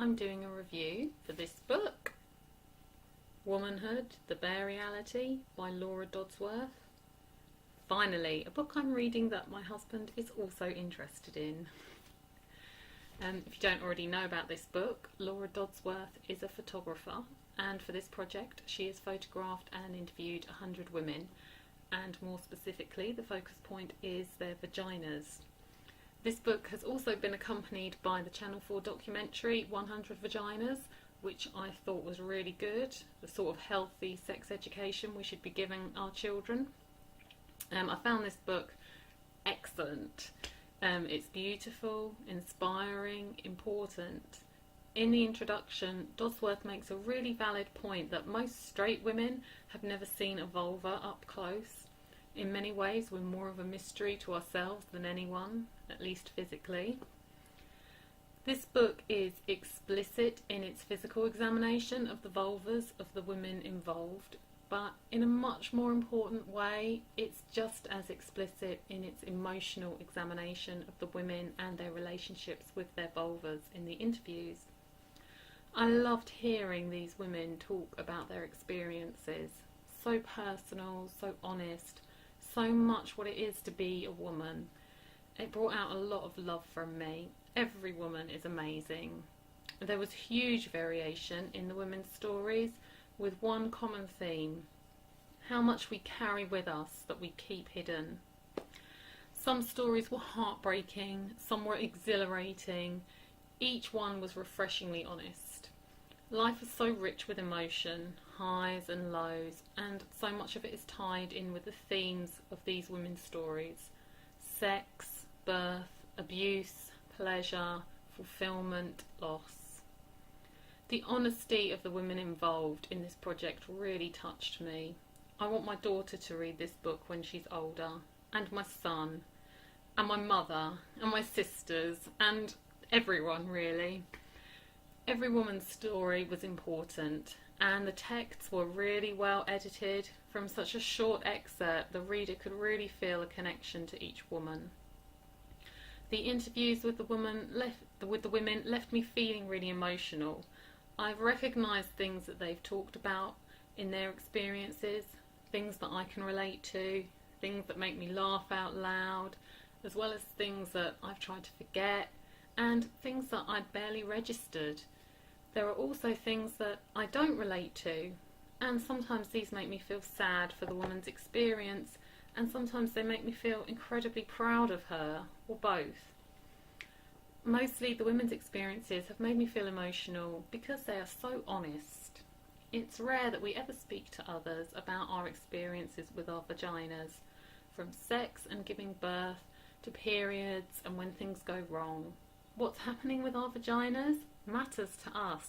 I'm doing a review for this book, Womanhood, The Bare Reality by Dodsworth. Finally, a book I'm reading that my husband is also interested in. If you don't already know about this book, Laura Dodsworth is a photographer, and for this project she has photographed and interviewed 100 women, and more specifically the focus point is their vaginas. This book has also been accompanied by the Channel 4 documentary 100 Vaginas, which I thought was really good, the sort of healthy sex education we should be giving our children. I found this book excellent. It's beautiful, inspiring, important. In the introduction, Dodsworth makes a really valid point that most straight women have never seen a vulva up close. In many ways, we're more of a mystery to ourselves than anyone, at least physically. This book is explicit in its physical examination of the vulvas of the women involved, but in a much more important way, it's just as explicit in its emotional examination of the women and their relationships with their vulvas in the interviews. I loved hearing these women talk about their experiences. So personal, so honest, so much what it is to be a woman. It brought out a lot of love from me. Every woman is amazing. There was huge variation in the women's stories, with one common theme: how much we carry with us that we keep hidden. Some stories were heartbreaking, some were exhilarating. Each one was refreshingly honest. Life is so rich with emotion, highs and lows, and so much of it is tied in with the themes of these women's stories: sex, birth, abuse, pleasure, fulfillment, loss. The honesty of the women involved in this project really touched me. I want my daughter to read this book when she's older, and my son, and my mother, and my sisters, and everyone really. Every woman's story was important, and the texts were really well edited. From such a short excerpt, the reader could really feel a connection to each woman. The interviews with the women left me feeling really emotional. I've recognised things that they've talked about in their experiences, things that I can relate to, things that make me laugh out loud, as well as things that I've tried to forget, and things that I'd barely registered. There are also things that I don't relate to, and sometimes these make me feel sad for the woman's experience, and sometimes they make me feel incredibly proud of her, or both. Mostly the women's experiences have made me feel emotional because they are so honest. It's rare that we ever speak to others about our experiences with our vaginas, from sex and giving birth to periods and when things go wrong. What's happening with our vaginas matters to us,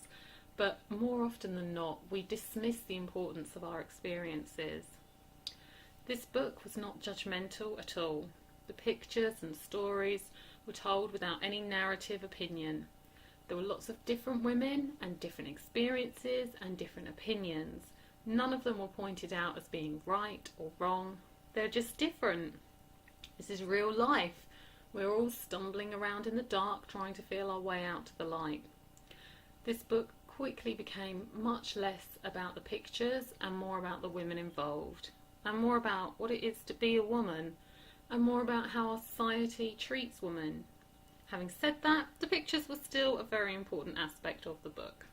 but more often than not, we dismiss the importance of our experiences. This book was not judgmental at all. The pictures and stories were told without any narrative opinion. There were lots of different women and different experiences and different opinions. None of them were pointed out as being right or wrong. They're just different. This is real life. We're all stumbling around in the dark trying to feel our way out to the light. This book quickly became much less about the pictures and more about the women involved, and more about what it is to be a woman, and more about how our society treats women. Having said that, the pictures were still a very important aspect of the book.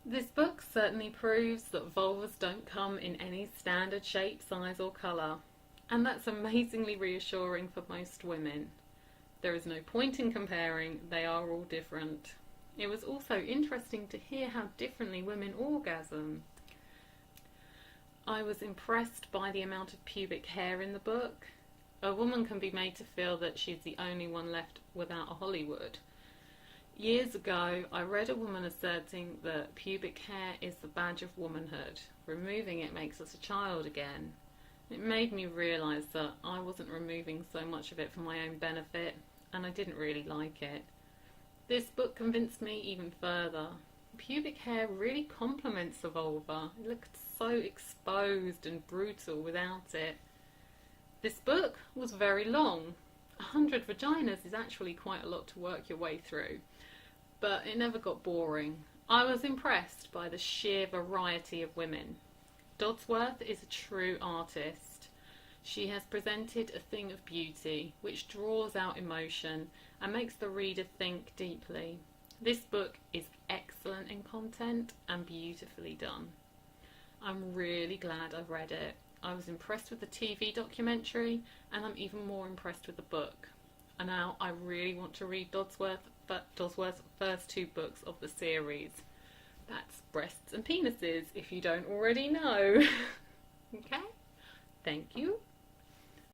This book certainly proves that vulvas don't come in any standard shape, size or colour, and that's amazingly reassuring for most women. There is no point in comparing, they are all different. It was also interesting to hear how differently women orgasm. I was impressed by the amount of pubic hair in the book. A woman can be made to feel that she's the only one left without a Hollywood. Years ago, I read a woman asserting that pubic hair is the badge of womanhood. Removing it makes us a child again. It made me realise that I wasn't removing so much of it for my own benefit, and I didn't really like it. This book convinced me even further. Pubic hair really complements a vulva. It looked so exposed and brutal without it. This book was very long. 100 Vaginas is actually quite a lot to work your way through. but it never got boring. I was impressed by the sheer variety of women. Dodsworth is a true artist. She has presented a thing of beauty which draws out emotion and makes the reader think deeply. This book is excellent in content and beautifully done. I'm really glad I've read it. I was impressed with the TV documentary, and I'm even more impressed with the book. And now I really want to read Dodsworth's first 2 books of the series. That's Breasts and Penises, if you don't already know. Okay? Thank you.